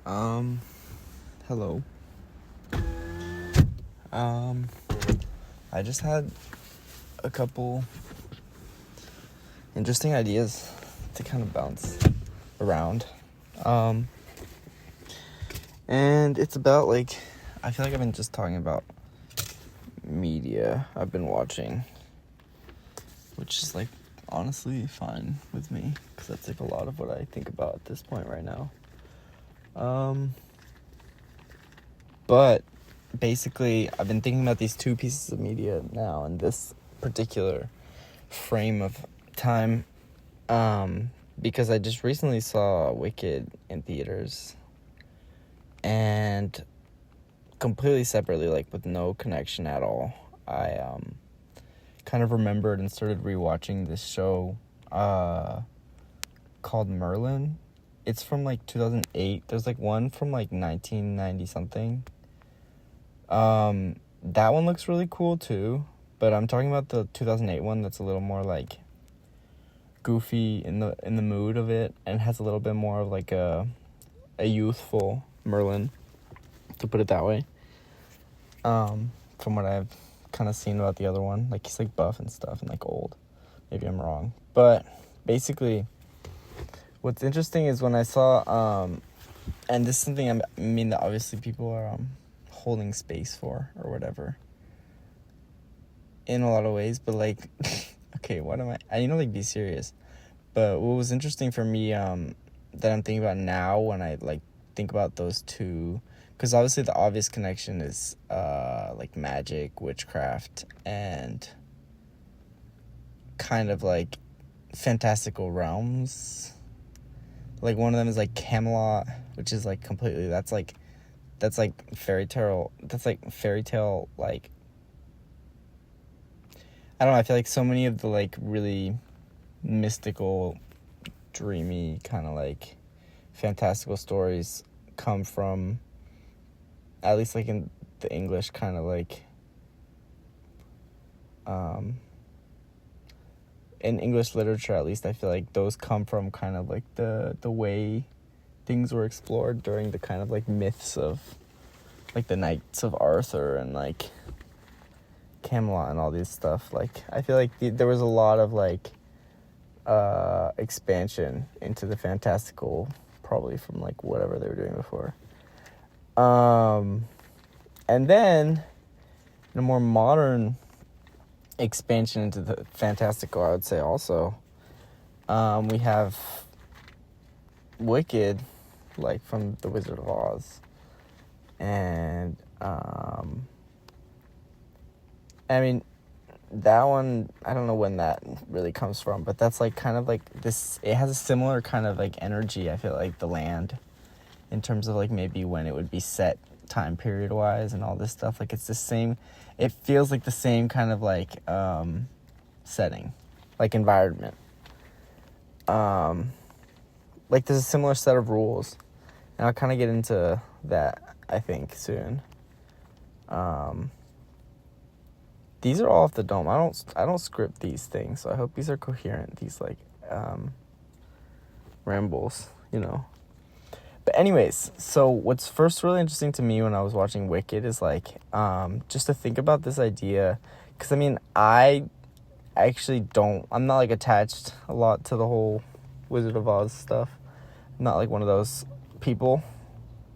Um, Hello. I just had a couple interesting ideas to kind of bounce around. And it's about, I feel like I've been just talking about media I've been watching, which is, honestly fine with me, because that's, a lot of what I think about at this point right now. But basically, I've been thinking about these two pieces of media now in this particular frame of time, because I just recently saw Wicked in theaters, and completely separately, with no connection at all, I kind of remembered and started rewatching this show called Merlin. It's from 2008. There's one from 1990 something. That one looks really cool too, but I'm talking about the 2008 one that's a little more goofy in the mood of it, and has a little bit more of a youthful Merlin, to put it that way. From what I've kind of seen about the other one, he's buff and stuff and old. Maybe I'm wrong, but basically, what's interesting is when I saw and this is something that obviously people are holding space for or whatever in a lot of ways, but okay, what am I be serious. But what was interesting for me that I'm thinking about now when I think about those two, because obviously the obvious connection is magic, witchcraft, and kind of fantastical realms. One of them is Camelot, which is completely that's fairy tale. That's fairy tale. I don't know. I feel so many of the really mystical, dreamy kind of fantastical stories come from, at least in the English kind of in English literature, at least I feel those come from kind of the way things were explored during the kind of myths of the Knights of Arthur and Camelot and all these stuff. I feel there was a lot of expansion into the fantastical, probably from whatever they were doing before. And then in a more modern expansion into the fantastical, I would say also, we have Wicked, from The Wizard of Oz. And I mean, that one, I don't know when that really comes from, but that's kind of this, it has a similar kind of energy, I feel the Land, in terms of maybe when it would be set time period wise and all this stuff. It's the same, it feels the same kind of setting, environment. There's a similar set of rules, and I'll kind of get into that, I think, soon. These are all off the dome. I don't script these things, so I hope these are coherent, these rambles, But anyways, so what's first really interesting to me when I was watching Wicked is just to think about this idea, because I actually I'm not attached a lot to the whole Wizard of Oz stuff. I'm not one of those people.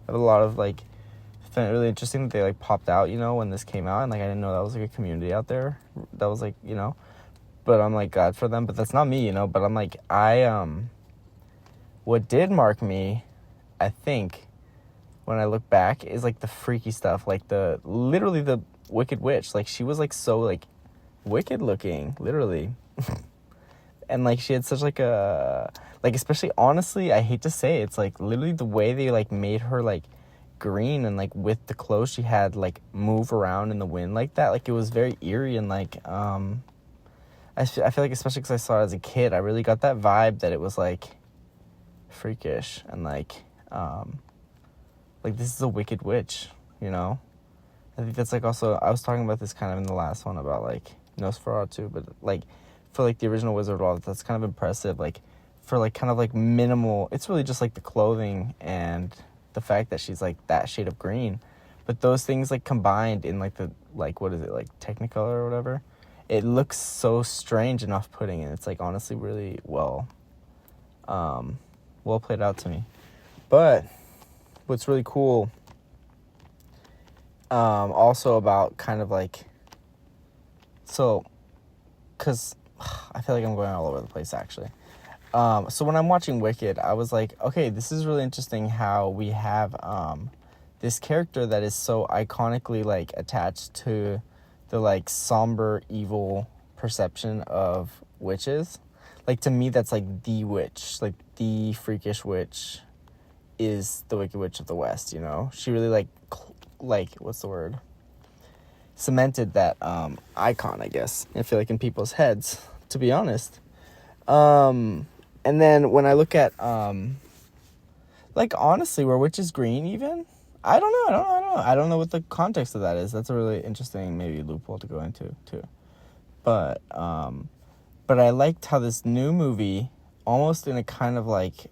I have a lot of found it really interesting that they popped out, when this came out, and I didn't know that was a community out there that was but I'm glad for them, but that's not me, but I'm I what did mark me, I think, when I look back, is the freaky stuff, literally the Wicked Witch. She was so wicked looking, literally. And she had such a especially, honestly, I hate to say it, it's literally the way they made her green, and with the clothes she had move around in the wind that, it was very eerie, and I feel especially because I saw it as a kid, I really got that vibe that it was freakish, and this is a wicked witch, I think that's also, I was talking about this kind of in the last one about Nosferatu, but for the original Wizard of Oz, that's kind of impressive, for kind of minimal, it's really just the clothing and the fact that she's like that shade of green, but those things like combined in like the like what is it, like Technicolor or whatever, it looks so strange and off-putting, and it's like honestly really well played out to me. But what's really cool also about kind of like, so because I feel like I'm going all over the place actually. So when I'm watching Wicked, I was like, okay, this is really interesting how we have this character that is so iconically like attached to the like somber evil perception of witches. Like to me, that's like the witch, like the freakish witch is the Wicked Witch of the West, you know? She really like what's the word? Cemented that icon, I guess. I feel like in people's heads, to be honest. And then when I look at, like, honestly, were witches green even? I don't know. I don't know what the context of that is. That's a really interesting, maybe, loophole to go into, too. But I liked how this new movie, almost in a kind of, like,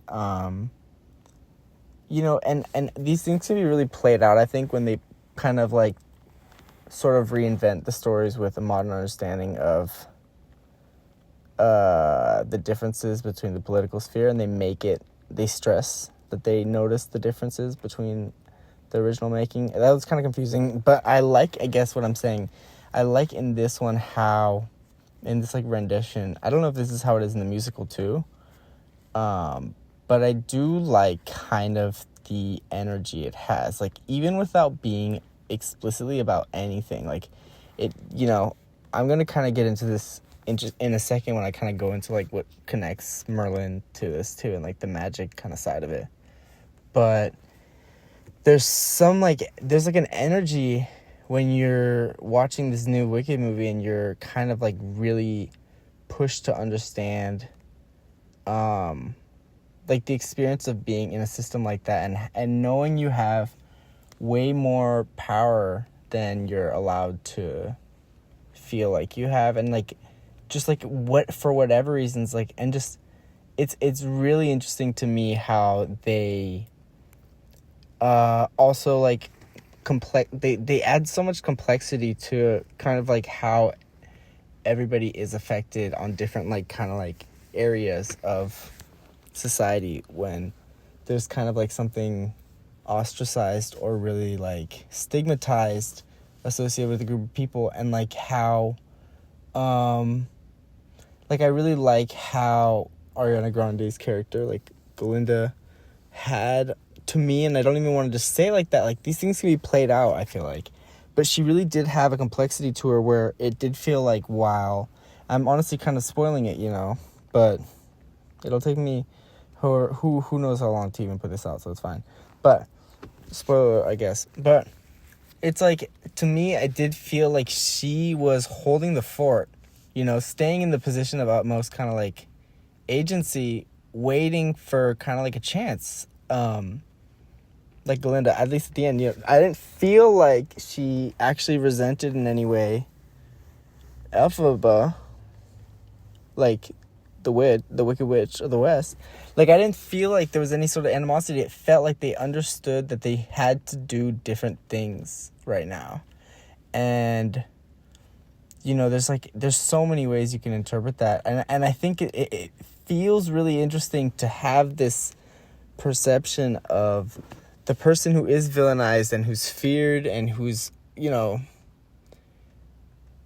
you know, and these things can be really played out, I think, when they kind of, like, sort of reinvent the stories with a modern understanding of the differences between the political sphere, and they stress that they notice the differences between the original making. That was kind of confusing, but I guess what I'm saying, I like in this one how, in this like rendition, I don't know if this is how it is in the musical too, but I do like kind of the energy it has, like even without being explicitly about anything, like it, you know, I'm gonna kind of get into this in a second when I kind of go into like what connects Merlin to this too, and like the magic kind of side of it. But there's like an energy when you're watching this new Wicked movie and you're kind of like really pushed to understand like the experience of being in a system like that, and knowing you have way more power than you're allowed to feel like you have, and like just like what, for whatever reasons, like, and just it's really interesting to me how they also like they add so much complexity to kind of like how everybody is affected on different like kind of like areas of society when there's kind of like something ostracized or really like stigmatized associated with a group of people, and like how like I really like how Ariana Grande's character, like Galinda, had to me, and I don't even want to just say it like that, like these things can be played out, I feel like, but she really did have a complexity to her where it did feel like, wow, I'm honestly kind of spoiling it, you know, but it'll take me who knows how long to even put this out, so it's fine, but spoiler, I guess. But it's like, to me, I did feel like she was holding the fort, you know, staying in the position of utmost kind of like agency, waiting for kind of like a chance. Like Galinda, at least at the end, you know, I didn't feel like she actually resented in any way Elphaba, like the Wicked Witch of the West. Like, I didn't feel like there was any sort of animosity. It felt like they understood that they had to do different things right now. And, you know, there's so many ways you can interpret that. And I think it feels really interesting to have this perception of the person who is villainized and who's feared and who's, you know,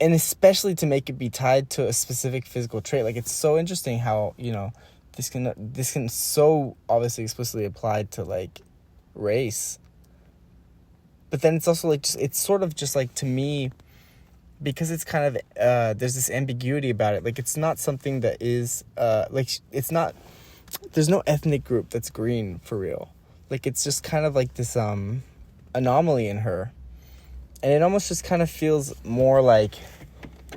and especially to make it be tied to a specific physical trait. Like, it's so interesting how, you know, this can so obviously explicitly applied to like race, but then it's also like it's sort of just like, to me, because it's kind of there's this ambiguity about it. Like, it's not something that is like, it's not, there's no ethnic group that's green for real. Like, it's just kind of like this anomaly in her, and it almost just kind of feels more like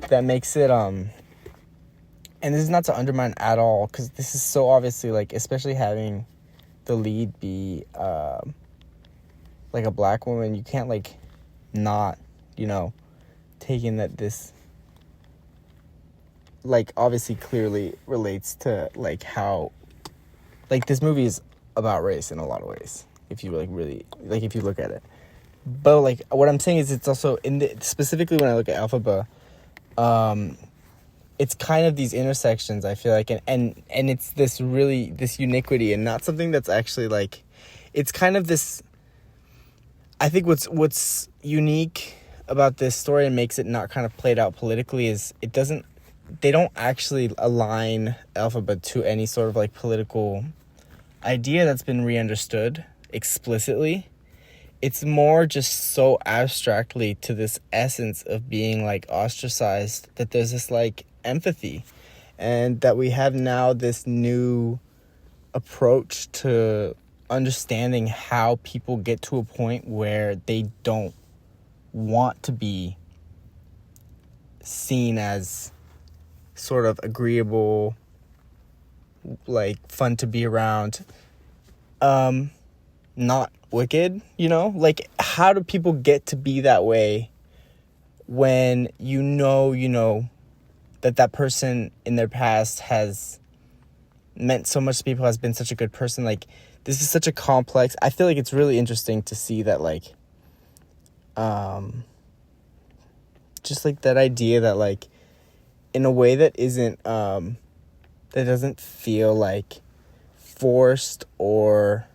that makes it and this is not to undermine at all, because this is so obviously, like, especially having the lead be like a black woman, you can't like not, you know, take in that this like obviously clearly relates to like how, like, this movie is about race in a lot of ways. if you like really like if you look at it. But like what I'm saying is it's also specifically when I look at Alphaba, it's kind of these intersections, I feel like, and it's this uniquity, and not something that's actually like, it's kind of this, I think what's unique about this story and makes it not kind of played out politically is they don't actually align Alphaba to any sort of like political idea that's been re-understood explicitly. It's more just so abstractly to this essence of being like ostracized that there's this like empathy, and that we have now this new approach to understanding how people get to a point where they don't want to be seen as sort of agreeable, like fun to be around, not wicked, like how do people get to be that way when you know that person in their past has meant so much to people, has been such a good person. Like, this is such a complex, I feel like it's really interesting to see that, like, just like that idea that like in a way that isn't that doesn't feel like forced or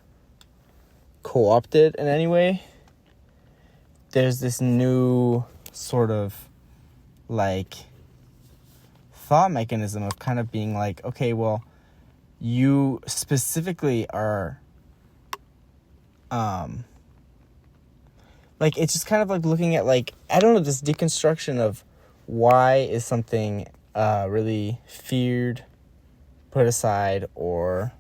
co-opted in any way, there's this new sort of like thought mechanism of kind of being like, okay, well, you specifically are like, it's just kind of like looking at like, I don't know, this deconstruction of why is something really feared, put aside, or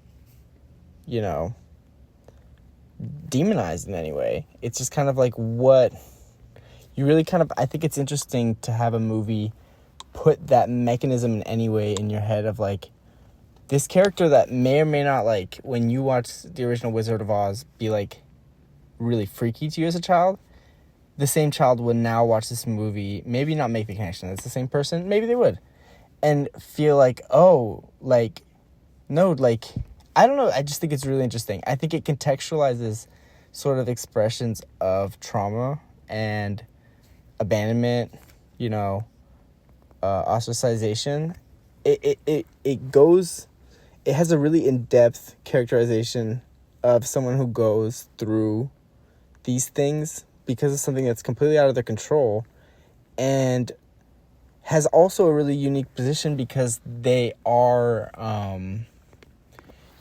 demonized in any way. It's just kind of like what you really kind of, I think it's interesting to have a movie put that mechanism in any way in your head of like this character that may or may not, like when you watch the original Wizard of Oz, be like really freaky to you as a child. The same child would now watch this movie, maybe not make the connection it's the same person, maybe they would, and feel like, oh, like, no, like, I don't know, I just think it's really interesting. I think it contextualizes sort of expressions of trauma and abandonment, ostracization. It has a really in-depth characterization of someone who goes through these things because of something that's completely out of their control, and has also a really unique position because they are,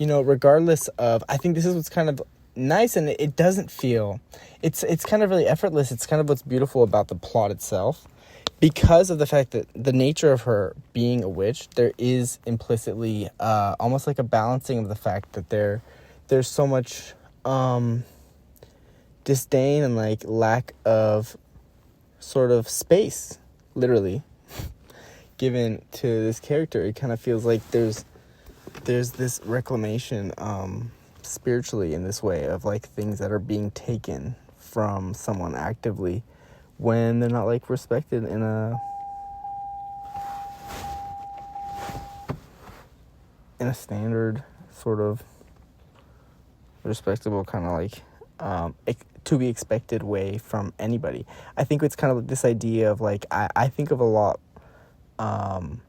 regardless of, I think this is what's kind of nice, and it doesn't feel, it's kind of really effortless. It's kind of what's beautiful about the plot itself. Because of the fact that the nature of her being a witch, there is implicitly almost like a balancing of the fact that there's so much disdain and like lack of sort of space, literally, given to this character. It kind of feels like there's this reclamation spiritually in this way of like things that are being taken from someone actively when they're not like respected in a standard sort of respectable kind of like to be expected way from anybody. I think it's kind of like this idea of like, I think of a lot kind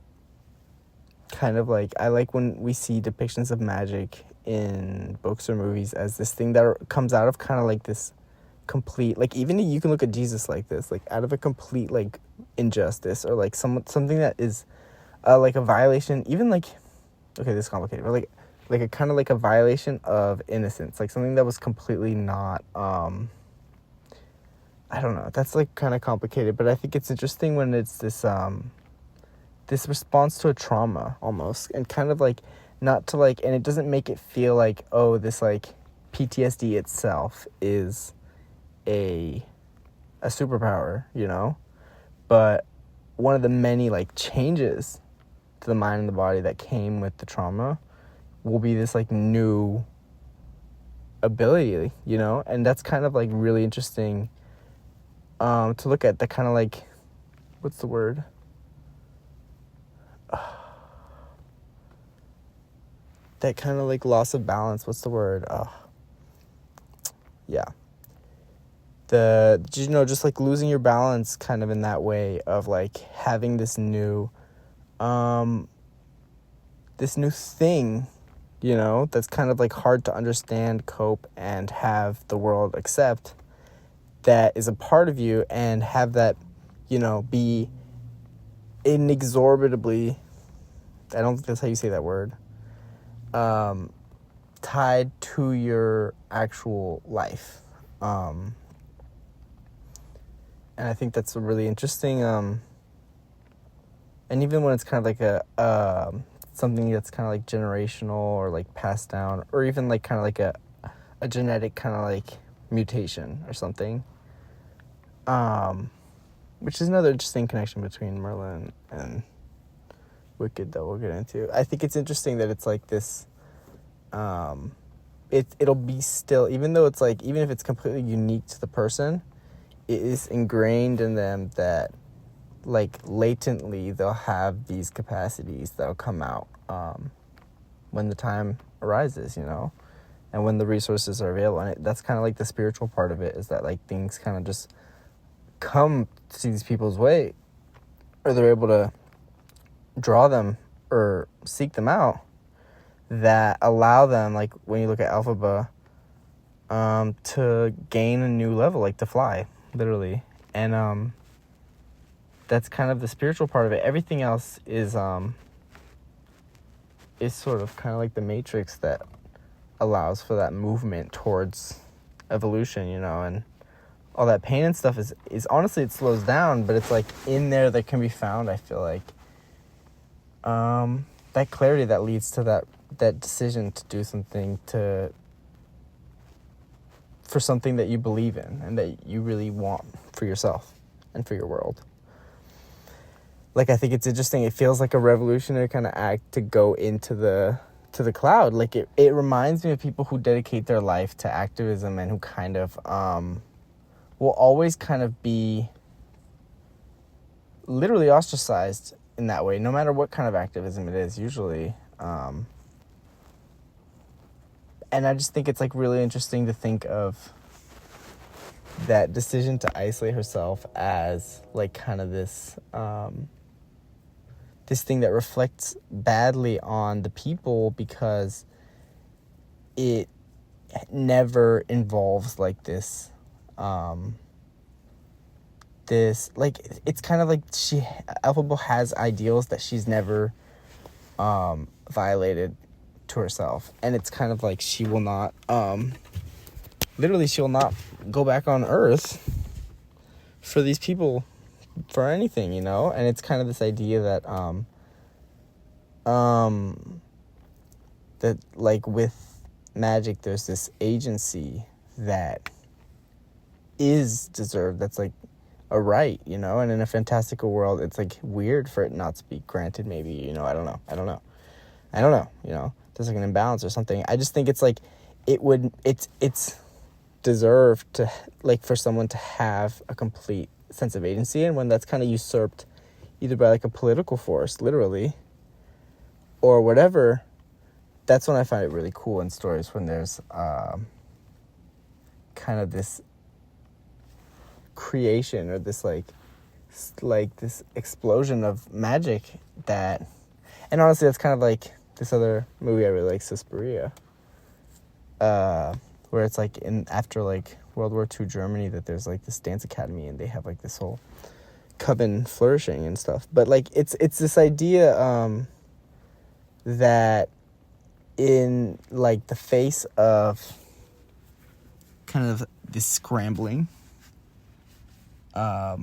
of like, I like when we see depictions of magic in books or movies as this thing that comes out of kind of like this complete, like, even you can look at Jesus like this, like out of a complete like injustice, or like something that is like a violation, even like, okay, this is complicated, but like a kind of like a violation of innocence, like something that was completely not I don't know, that's like kind of complicated, but I think it's interesting when it's this this response to a trauma almost, and kind of like not to like, and it doesn't make it feel like, oh, this like PTSD itself is a superpower, but one of the many like changes to the mind and the body that came with the trauma will be this like new ability, and that's kind of like really interesting to look at. That kind of like, what's the word, that kind of like loss of balance, what's the word, yeah. Just like losing your balance kind of in that way of like having this new thing, that's kind of like hard to understand, cope, and have the world accept, that is a part of you, and have that, be inexorably, I don't think that's how you say that word, tied to your actual life. And I think that's really interesting. And even when it's kind of like something that's kind of like generational or like passed down, or even like kind of like a genetic kind of like mutation or something, which is another interesting connection between Merlin and Wicked that we'll get into. I think it's interesting that it's like this, it'll be still, even though it's like, even if it's completely unique to the person, it is ingrained in them that like latently they'll have these capacities that'll come out when the time arises, and when the resources are available. And that's kind of like the spiritual part of it, is that like things kind of just come to these people's way, or they're able to draw them or seek them out, that allow them, like when you look at Alphaba, to gain a new level, like to fly, literally. And that's kind of the spiritual part of it. Everything else is sort of kind of like the matrix that allows for that movement towards evolution, and all that pain and stuff is honestly, it slows down, but it's like in there that can be found, I feel like, that clarity that leads to that decision to do something, for something that you believe in and that you really want for yourself and for your world. Like, I think it's interesting. It feels like a revolutionary kind of act to go into the cloud. Like, it reminds me of people who dedicate their life to activism and who kind of will always kind of be literally ostracized in that way, no matter what kind of activism it is, usually. And I just think it's like really interesting to think of that decision to isolate herself as like kind of this this thing that reflects badly on the people, because it never involves like this like, it's kind of like Alphaba has ideals that she's never violated to herself, and it's kind of like she will not literally she will not go back on Earth for these people for anything, and it's kind of this idea that that like with magic there's this agency that is deserved, that's like a right, and in a fantastical world it's like weird for it not to be granted, maybe, I don't know, there's like an imbalance or something. I just think it's like it's deserved to, like, for someone to have a complete sense of agency, and when that's kind of usurped either by like a political force, literally, or whatever, that's when I find it really cool in stories, when there's kind of this creation, or this like this explosion of magic that, and honestly that's kind of like this other movie I really like, Suspiria, where it's like after like World War II Germany, that there's like this dance academy and they have like this whole coven flourishing and stuff. But like it's this idea that in like the face of kind of this scrambling, I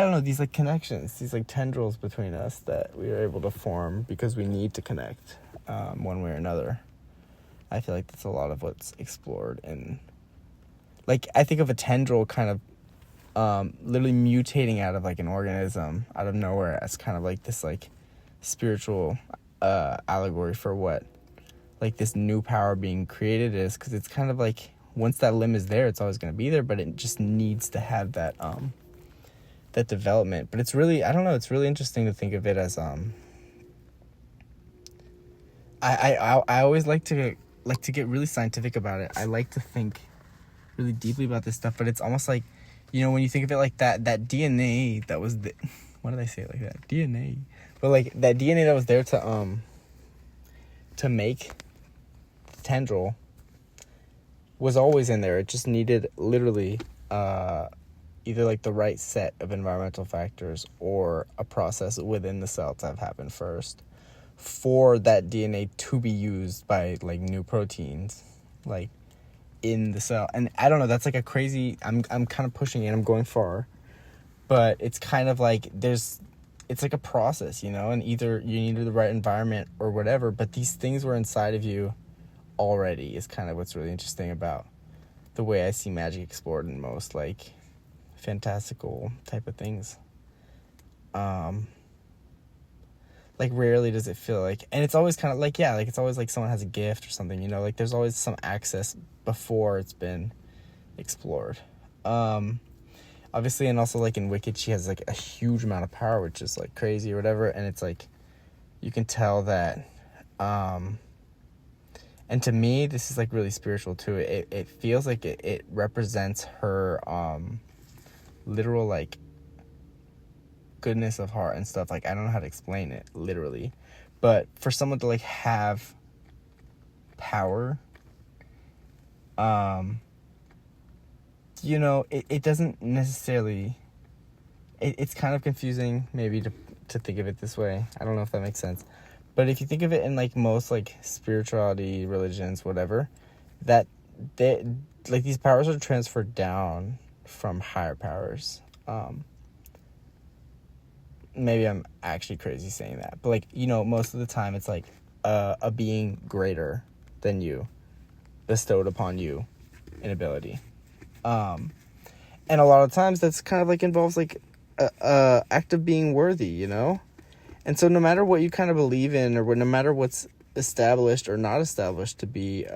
don't know, these like connections, these like tendrils between us that we are able to form because we need to connect one way or another. I feel like that's a lot of what's explored. And like, I think of a tendril kind of literally mutating out of like an organism out of nowhere as kind of like this like spiritual allegory for what like this new power being created is, because it's kind of like once that limb is there, it's always going to be there, but it just needs to have that that development. But it's really, I don't know, it's really interesting to think of it as I always like to like, to get really scientific about it, I like to think really deeply about this stuff, but it's almost like, you know, when you think of it like that DNA that was why did I say it like that? DNA. But, like, that DNA that was there to make the tendril was always in there. It just needed literally either, like, the right set of environmental factors or a process within the cell to have happened first for that DNA to be used by, like, new proteins, like, in the cell. And I don't know, that's like a crazy, I'm kind of pushing it, I'm going far, but it's kind of like it's like a process, you know, and either you need the right environment or whatever, but these things were inside of you already is kind of what's really interesting about the way I see magic explored in most, like, fantastical type of things. Like, rarely does it feel like, and it's always kind of like, yeah, like, it's always like someone has a gift or something, you know, like, there's always some access before it's been explored. Obviously, and also, like, in Wicked, she has, like, a huge amount of power, which is, like, crazy or whatever, and it's, like, you can tell that, and to me, this is, like, really spiritual, too. It feels like it represents her, literal, like, goodness of heart and stuff. Like, I don't know how to explain it literally, but for someone to, like, have power, you know, it doesn't necessarily, it's kind of confusing maybe to think of it this way. I don't know if that makes sense, but if you think of it in, like, most, like, spirituality, religions, whatever, that they, like, these powers are transferred down from higher powers. Maybe I'm actually crazy saying that, but, like, you know, most of the time it's, like, a being greater than you bestowed upon you an ability. And a lot of times that's kind of, like, involves, like, a act of being worthy, you know? And so no matter what you kind of believe in, or no matter what's established or not established to be,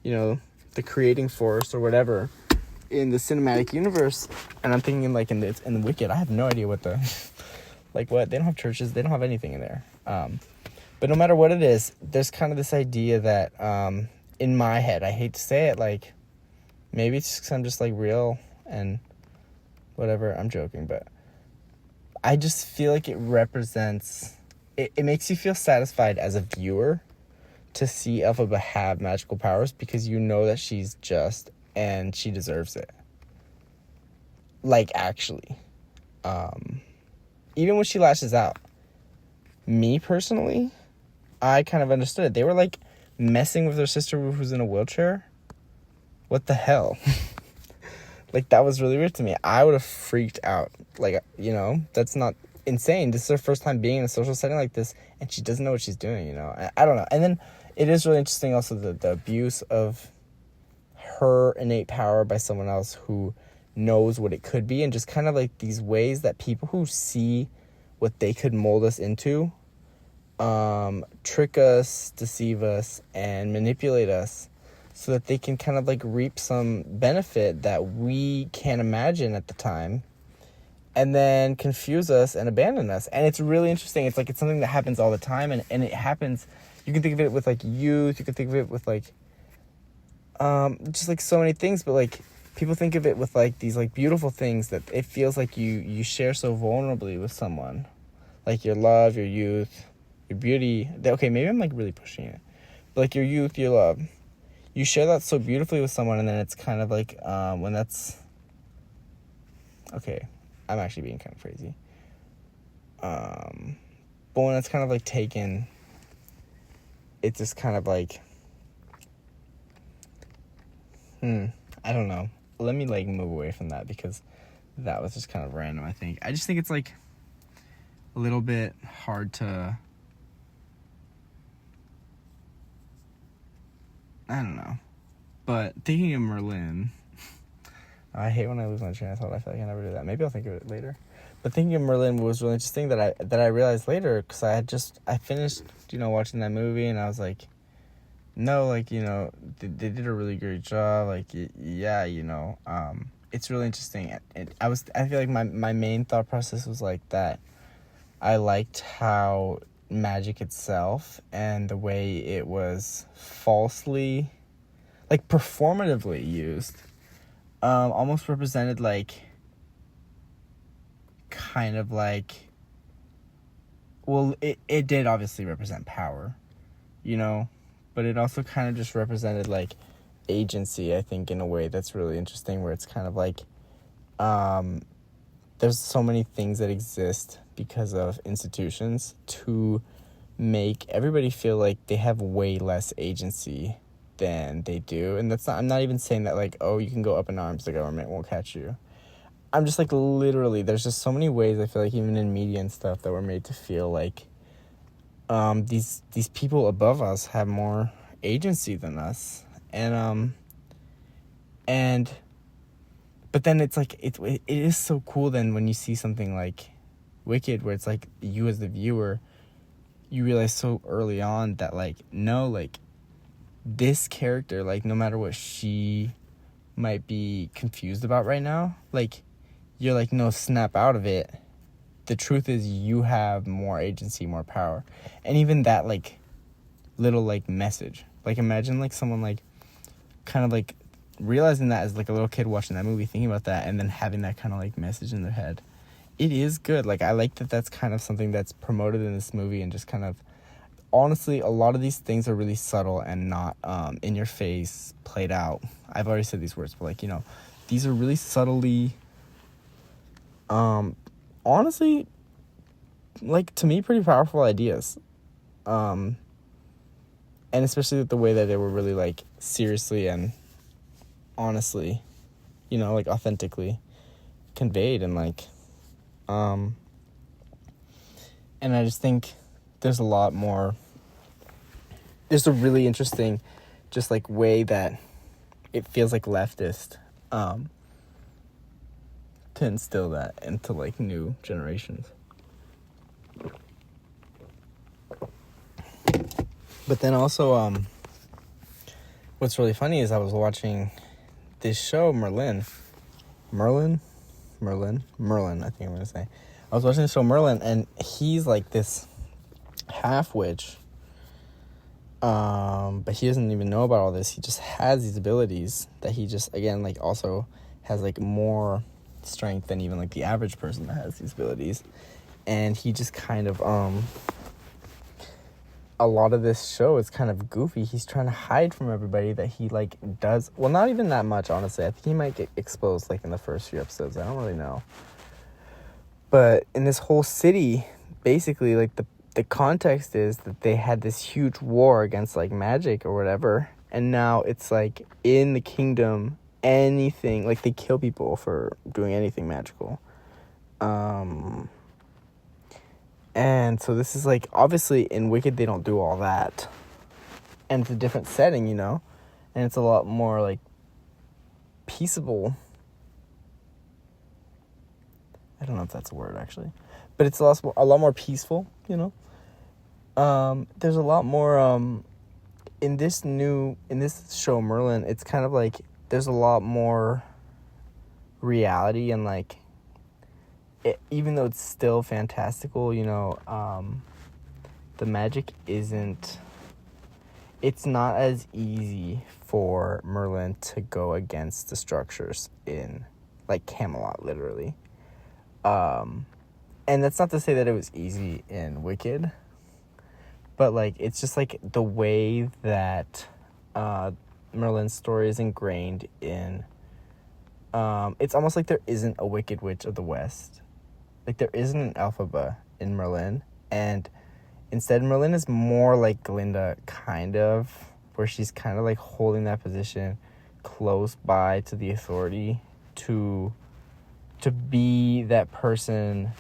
you know, the creating force or whatever in the cinematic universe, and I'm thinking, like, in the Wicked, I have no idea what the, like, what, they don't have churches, they don't have anything in there. But no matter what it is, there's kind of this idea that, in my head, I hate to say it, like, maybe it's just 'cause I'm just, like, real and whatever, I'm joking, but I just feel like it represents, it makes you feel satisfied as a viewer to see Elphaba have magical powers, because you know that she's just, and she deserves it. Like, actually. Even when she lashes out, me personally, I kind of understood it. They were, like, messing with their sister who's in a wheelchair. What the hell? Like, that was really weird to me. I would have freaked out. Like, you know, that's not insane. This is her first time being in a social setting like this, and she doesn't know what she's doing, you know? I don't know. And then it is really interesting also the abuse of her innate power by someone else who knows what it could be, and just kind of, like, these ways that people who see what they could mold us into, trick us, deceive us, and manipulate us so that they can kind of, like, reap some benefit that we can't imagine at the time, and then confuse us and abandon us. And it's really interesting. It's like, it's something that happens all the time, and it happens, you can think of it with, like, youth, you can think of it with, like, just, like, so many things, but, like, people think of it with, like, these, like, beautiful things that it feels like you share so vulnerably with someone, like your love, your youth, your beauty. Okay, maybe I'm, like, really pushing it, but, like, your youth, your love, you share that so beautifully with someone, and then it's kind of like, when that's, okay, I'm actually being kind of crazy, but when it's kind of, like, taken, it's just kind of like, I don't know. Let me, like, move away from that, because that was just kind of random, I think. I just think it's, like, a little bit hard to, I don't know. But thinking of Merlin, I hate when I lose my train of thought. I feel like I never do that. Maybe I'll think of it later. But thinking of Merlin was really interesting that I realized later, because I finished, you know, watching that movie, and I was like, no, like, you know, they did a really great job. Like, yeah, you know, it's really interesting. I feel like my main thought process was, like, that I liked how magic itself and the way it was falsely, like, performatively used, almost represented, like, kind of like, well, it did obviously represent power, you know, but it also kind of just represented, like, agency, I think, in a way that's really interesting, where it's kind of like, there's so many things that exist because of institutions to make everybody feel like they have way less agency than they do. And that's not, I'm not even saying that, like, oh, you can go up in arms, the government won't catch you. I'm just like, literally, there's just so many ways, I feel like, even in media and stuff, that we're made to feel like these people above us have more agency than us. But then it's like, it is so cool then when you see something like Wicked, where it's like, you as the viewer, you realize so early on that, like, no, like, this character, like, no matter what she might be confused about right now, like, you're like, no, snap out of it. The truth is, you have more agency, more power. And even that, like, little, like, message. Like, imagine, like, someone, like, kind of, like, realizing that as, like, a little kid watching that movie, thinking about that, and then having that kind of, like, message in their head. It is good. Like, I like that that's kind of something that's promoted in this movie, and just kind of, honestly, a lot of these things are really subtle and not in your face, played out. I've already said these words, but, like, you know, these are really subtly, honestly, like, to me, pretty powerful ideas. And especially with the way that they were really, like, seriously and honestly, you know, like, authentically conveyed, and, like, and I just think there's a lot more, there's a really interesting, just, like, way that it feels like leftist, to instill that into, like, new generations. But then also, what's really funny is I was watching this show, Merlin, I think I'm going to say. I was watching the show Merlin, and he's, like, this half-witch, but he doesn't even know about all this. He just has these abilities that he just, again, like, also has, like, more strength than even, like, the average person that has these abilities. And he just kind of, a lot of this show is kind of goofy. He's trying to hide from everybody that he, like, does, well, not even that much, honestly. I think he might get exposed, like, in the first few episodes. I don't really know. But in this whole city, basically, like, the context is that they had this huge war against, like, magic or whatever, and now it's, like, in the kingdom, anything, like, they kill people for doing anything magical. And so this is, like, obviously in Wicked they don't do all that. And it's a different setting, you know? And it's a lot more, like, peaceable. I don't know if that's a word, actually. But it's a lot more peaceful, you know? There's a lot more, in this show, Merlin, it's kind of like, there's a lot more reality and, like, even though it's still fantastical, you know, the magic it's not as easy for Merlin to go against the structures in, like, Camelot, literally. And that's not to say that it was easy in Wicked, but, like, it's just, like, the way that Merlin's story is ingrained in, it's almost like there isn't a Wicked Witch of the West. Like, there isn't an Elphaba in Merlin, and instead Merlin is more like Glinda, kind of, where she's kind of, like, holding that position close by to the authority to be that person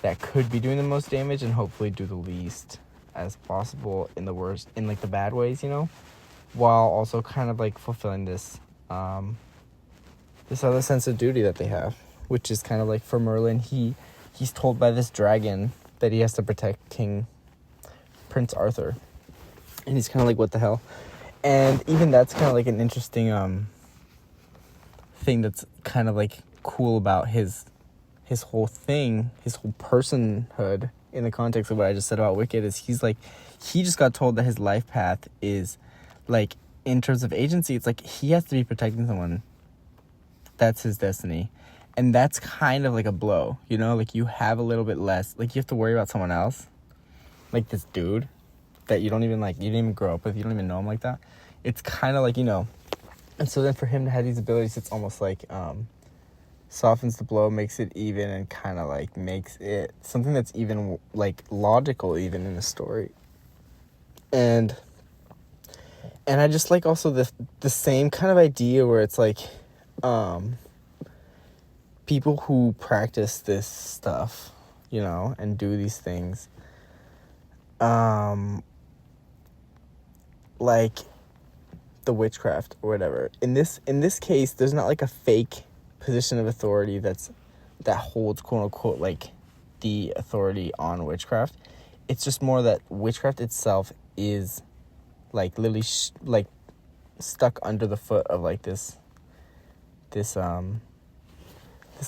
that could be doing the most damage and hopefully do the least as possible in the worst, in, like, the bad ways, you know, while also kind of, like, fulfilling this other sense of duty that they have, which is kind of like, for Merlin, he's told by this dragon that he has to protect Prince Arthur. And he's kind of like, what the hell? And even that's kind of, like, an interesting thing that's kind of, like, cool about his whole thing, his whole personhood, in the context of what I just said about Wicked is he just got told that his life path is, like, in terms of agency, it's like he has to be protecting someone. That's his destiny. And that's kind of like a blow, you know? Like, you have a little bit less, like, you have to worry about someone else. Like, this dude that you don't even, like, you didn't even grow up with, you don't even know him like that. It's kind of like, you know. And so then for him to have these abilities, it's almost like, softens the blow, makes it even, and kind of, like, makes it something that's even, like, logical even in the story. And I just like also the same kind of idea where it's like, people who practice this stuff, you know, and do these things, like the witchcraft or whatever. In this case, there's not like a fake position of authority that holds, quote unquote, like the authority on witchcraft. It's just more that witchcraft itself is like literally like stuck under the foot of like this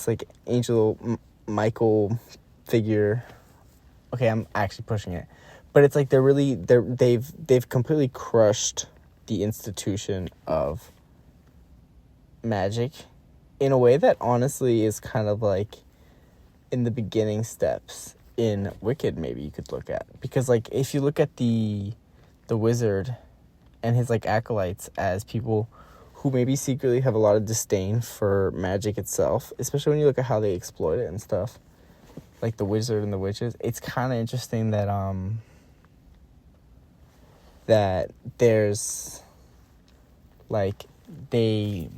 like angel Michael figure. Okay, I'm actually pushing it, but it's like they've completely crushed the institution of magic in a way that honestly is kind of like in the beginning steps in Wicked. Maybe you could look at, because like if you look at the wizard and his like acolytes as people who maybe secretly have a lot of disdain for magic itself, especially when you look at how they exploit it and stuff, like the wizard and the witches. It's kind of interesting that that there's like they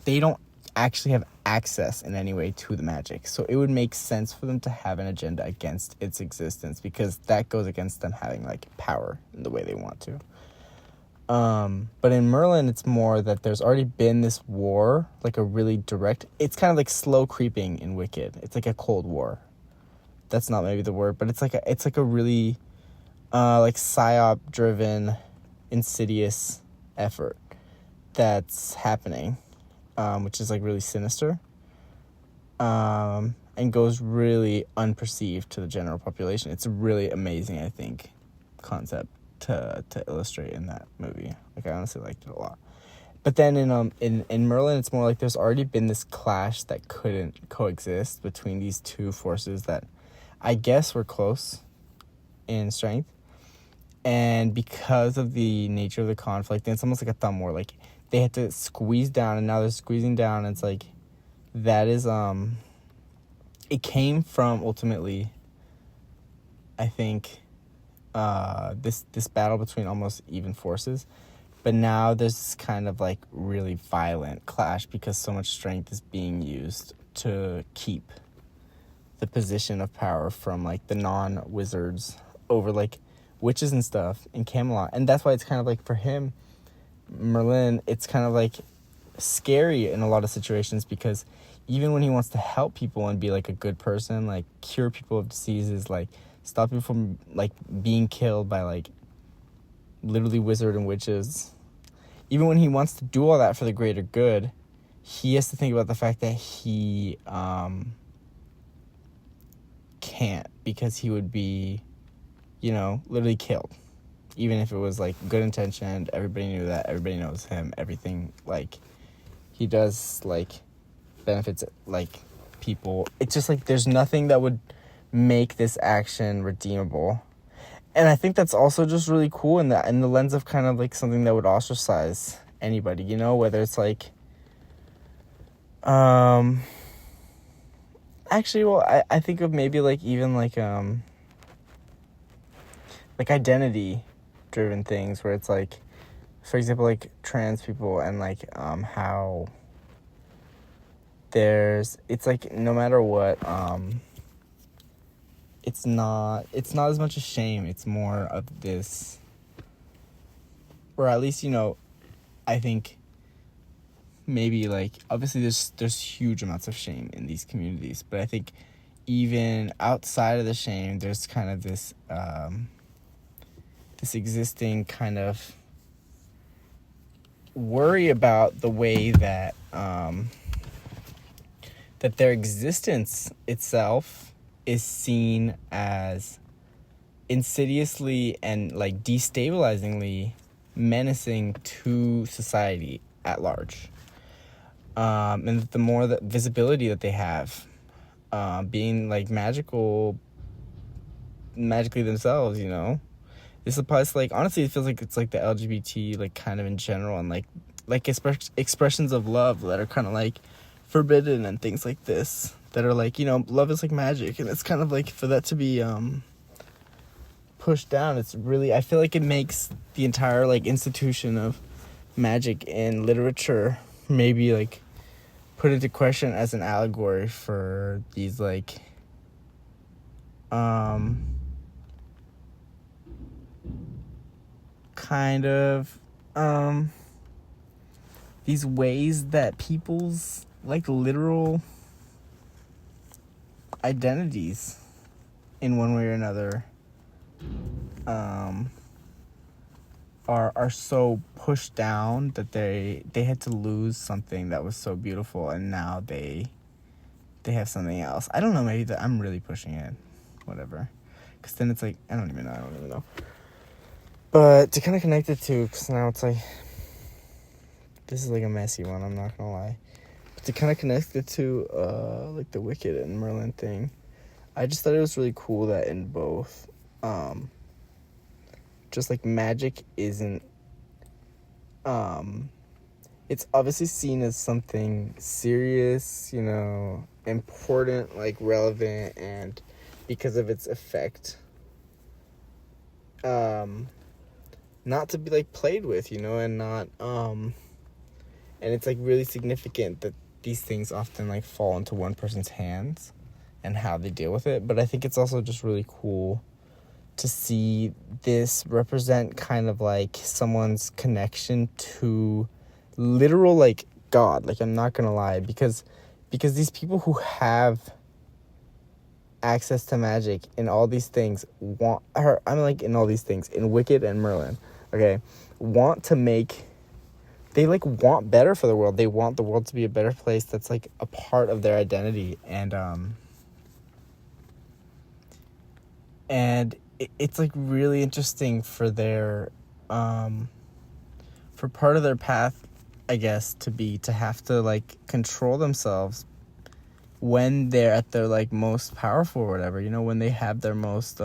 don't actually have access in any way to the magic, so it would make sense for them to have an agenda against its existence, because that goes against them having like power in the way they want to. But in Merlin, it's more that there's already been this war, like a really direct, it's kind of like slow creeping in Wicked. It's like a Cold War. That's not maybe the word, but it's like a really, like psyop driven, insidious effort that's happening, which is like really sinister, and goes really unperceived to the general population. It's a really amazing, I think, concept to illustrate in that movie. Like, I honestly liked it a lot. But then in Merlin, it's more like there's already been this clash that couldn't coexist between these two forces that I guess were close in strength. And because of the nature of the conflict, and it's almost like a thumb war, like they had to squeeze down, and now they're squeezing down, and it's like that is it came from ultimately, I think, this battle between almost even forces, but now there's this kind of like really violent clash because so much strength is being used to keep the position of power from like the non-wizards over like witches and stuff in Camelot. And that's why it's kind of like, for him, Merlin, it's kind of like scary in a lot of situations, because even when he wants to help people and be like a good person, like cure people of diseases, like stop people from like being killed by like literally wizard and witches, even when he wants to do all that for the greater good, he has to think about the fact that he can't, because he would be, you know, literally killed. Even if it was like good intentioned, everybody knew that, everybody knows him, everything, like he does like benefits like people. It's just like there's nothing that would make this action redeemable. And I think that's also just really cool in the lens of kind of like something that would ostracize anybody, you know, whether it's like actually, well, I think of maybe like even like identity driven things where it's like, for example, like trans people, and like how it's like no matter what, it's not as much a shame, it's more of this, or at least, you know, I think maybe like obviously there's huge amounts of shame in these communities, but I think even outside of the shame, there's kind of this this existing kind of worry about the way that that their existence itself is seen as insidiously and like destabilizingly menacing to society at large. And the more the visibility that they have, being like magically themselves, you know, this applies to, like, honestly, it feels like it's like the LGBT, like, kind of in general, and like expressions of love that are kind of like forbidden and things like this that are like, you know, love is like magic, and it's kind of like for that to be pushed down. It's really, I feel like it makes the entire like institution of magic in literature maybe like put into question as an allegory for these like kind of these ways that people's like literal identities in one way or another are so pushed down that they had to lose something that was so beautiful, and now they have something else. I don't know, maybe that I'm really pushing it, whatever, because then it's like I don't even know. But to kind of connect it to, because now it's like, this is like a messy one, I'm not gonna lie. But to kind of connect it to like the Wicked and Merlin thing, I just thought it was really cool that in both, just like magic isn't, it's obviously seen as something serious, you know, important, like relevant, and because of its effect, not to be like played with, you know, and not, and it's like really significant that these things often like fall into one person's hands and how they deal with it. But I think it's also just really cool to see this represent kind of like someone's connection to literal like God. Like, I'm not gonna lie, because these people who have access to magic in all these things want her, I'm like in all these things in Wicked and Merlin, okay, want to make, they like want better for the world. They want the world to be a better place that's like a part of their identity, and it's like really interesting for their for part of their path, I guess, to have to like control themselves when they're at their like most powerful or whatever, you know, when they have their most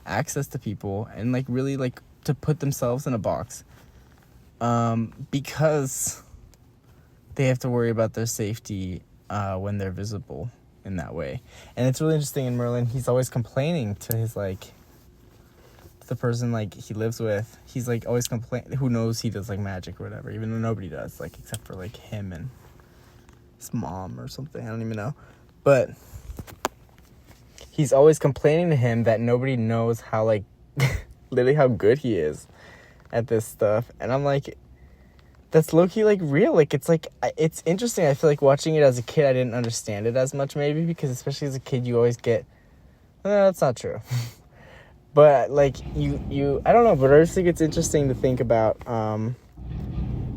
access to people, and like really like to put themselves in a box, because they have to worry about their safety when they're visible in that way. And it's really interesting in Merlin, he's always complaining to his like the person like he lives with. He's like always who knows he does like magic or whatever, even though nobody does, like except for like him and his mom or something, I don't even know. But he's always complaining to him that nobody knows how like literally how good he is at this stuff. And I'm like, that's low-key like real. Like, it's interesting. I feel like watching it as a kid, I didn't understand it as much, maybe because especially as a kid you always get, that's not true. But like you I don't know, but I just think it's interesting to think about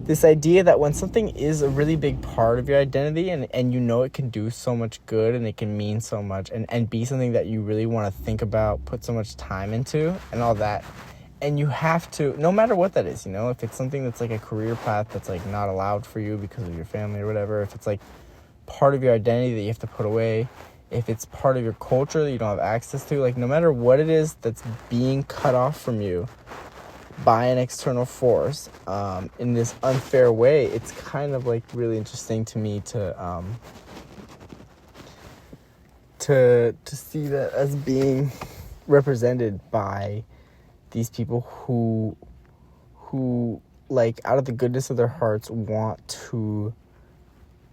this idea that when something is a really big part of your identity, and you know it can do so much good and it can mean so much and be something that you really want to think about, put so much time into and all that, and you have to, no matter what that is, you know, if it's something that's like a career path that's like not allowed for you because of your family or whatever, if it's like part of your identity that you have to put away, if it's part of your culture that you don't have access to, like no matter what it is that's being cut off from you by an external force in this unfair way, it's kind of like really interesting to me to see that as being represented by these people who like out of the goodness of their hearts want to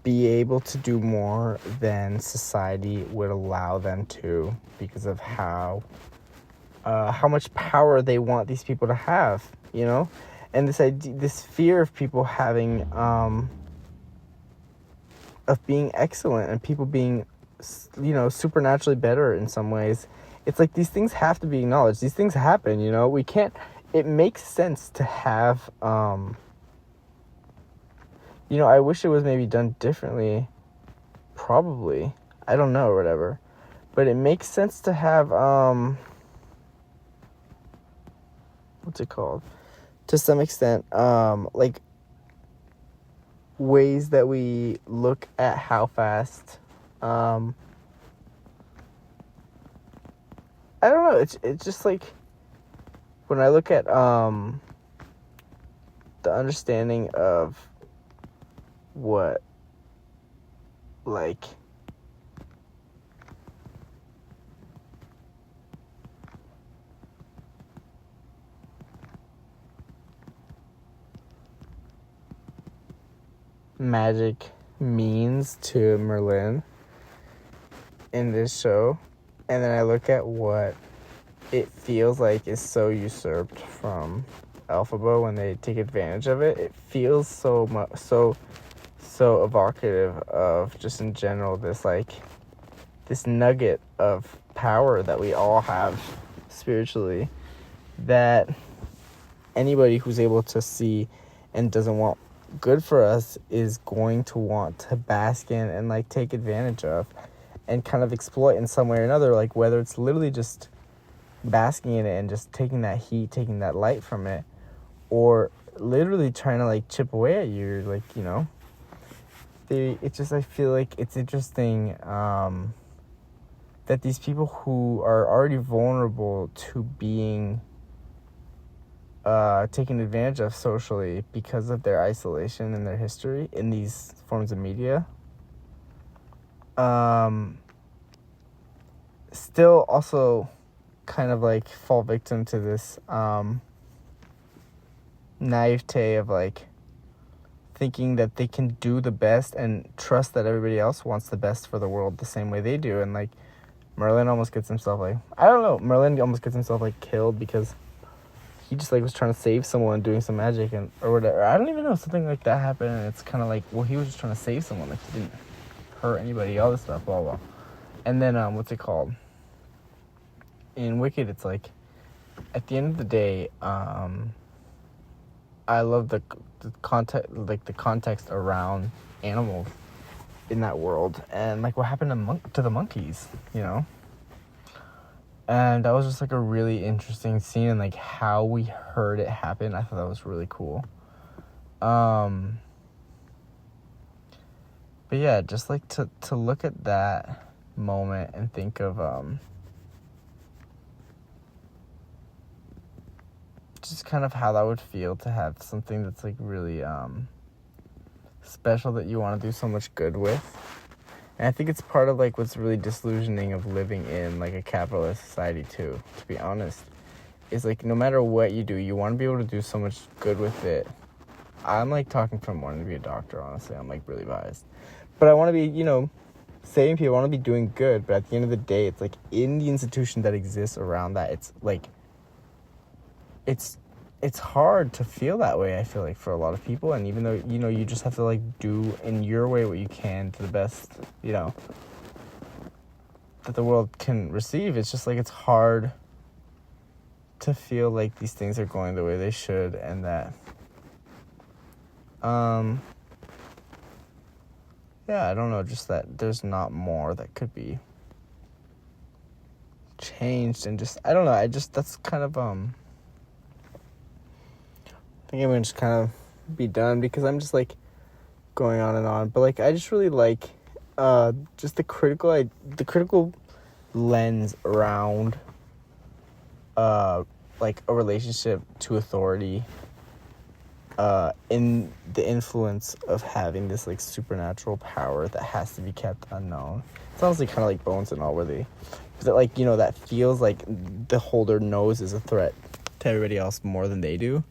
be able to do more than society would allow them to, because of how much power they want these people to have, you know? And this fear of people having, of being excellent and people being, you know, supernaturally better in some ways. It's like these things have to be acknowledged. These things happen, you know? We can't, it makes sense to have, you know, I wish it was maybe done differently, probably. I don't know, or whatever. But it makes sense to have, what's it called? To some extent, like, ways that we look at how fast, I don't know, it's just like, when I look at, the understanding of what, like, magic means to Merlin in this show, and then I look at what it feels like is so usurped from Alphaba when they take advantage of it. It feels so much so evocative of just in general this nugget of power that we all have spiritually, that anybody who's able to see and doesn't want good for us is going to want to bask in and like take advantage of and kind of exploit in some way or another, like whether it's literally just basking in it and just taking that heat, taking that light from it, or literally trying to like chip away at you, like, you know. I feel like it's interesting that these people who are already vulnerable to being taken advantage of socially because of their isolation and their history in these forms of media, still also kind of like fall victim to this naivete of like thinking that they can do the best and trust that everybody else wants the best for the world the same way they do. And like Merlin almost gets himself like, I don't know, Merlin almost gets himself like killed because he just like was trying to save someone doing some magic and or whatever. I don't even know, something like that happened, and it's kind of like, well, he was just trying to save someone, like he didn't hurt anybody, all this stuff, blah blah. And then what's it called? In Wicked, it's like at the end of the day, I love the context, like the context around animals in that world, and like what happened to the monkeys, you know. And that was just like a really interesting scene, and like how we heard it happen. I thought that was really cool. But yeah, just like to look at that moment and think of just kind of how that would feel to have something that's like really special that you want to do so much good with. And I think it's part of like what's really disillusioning of living in like a capitalist society too, to be honest. Is like no matter what you do, you want to be able to do so much good with it. I'm like talking from wanting to be a doctor, honestly. I'm like really biased. But I want to be, you know, saving people, I want to be doing good, but at the end of the day, it's like in the institution that exists around that, it's like it's hard to feel that way, I feel like, for a lot of people. And even though, you know, you just have to like do in your way what you can to the best, you know, that the world can receive, it's just like it's hard to feel like these things are going the way they should, and that yeah, I don't know, just that there's not more that could be changed. And just, I don't know, that's kind of I think I'm gonna just kind of be done because I'm just like going on and on. But like I just really like just the critical lens around like a relationship to authority, in the influence of having this like supernatural power that has to be kept unknown. It's honestly kind of like Bones and all, where that like, you know, that feels like the holder knows is a threat to everybody else more than they do.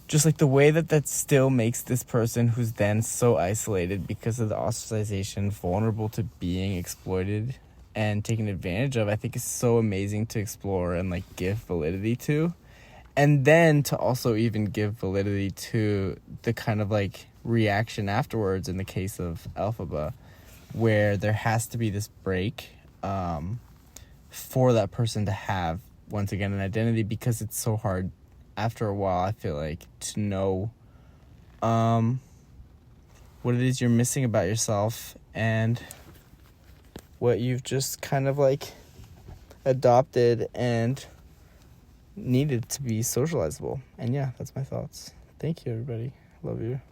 Just like the way that still makes this person who's then so isolated because of the ostracization, vulnerable to being exploited and taken advantage of, I think is so amazing to explore and like give validity to. And then to also even give validity to the kind of like reaction afterwards in the case of Alphaba, where there has to be this break for that person to have, once again, an identity, because it's so hard after a while, I feel like, to know what it is you're missing about yourself and what you've just kind of like adopted and needed to be socializable. And yeah, that's my thoughts. Thank you, everybody. Love you.